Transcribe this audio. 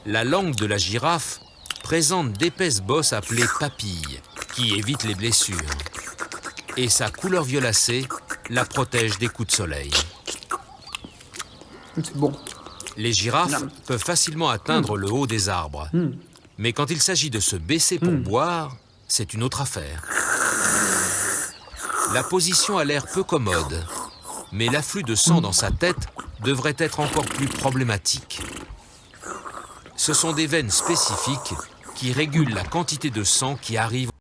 La langue de la girafe présente d'épaisses bosses appelées papilles, qui évitent les blessures. Et sa couleur violacée la protège des coups de soleil. C'est bon. Les girafes Non. peuvent facilement atteindre le haut des arbres. Mais quand il s'agit de se baisser pour boire, c'est une autre affaire. La position a l'air peu commode, mais l'afflux de sang dans sa tête devrait être encore plus problématique. Ce sont des veines spécifiques qui régulent la quantité de sang qui arrive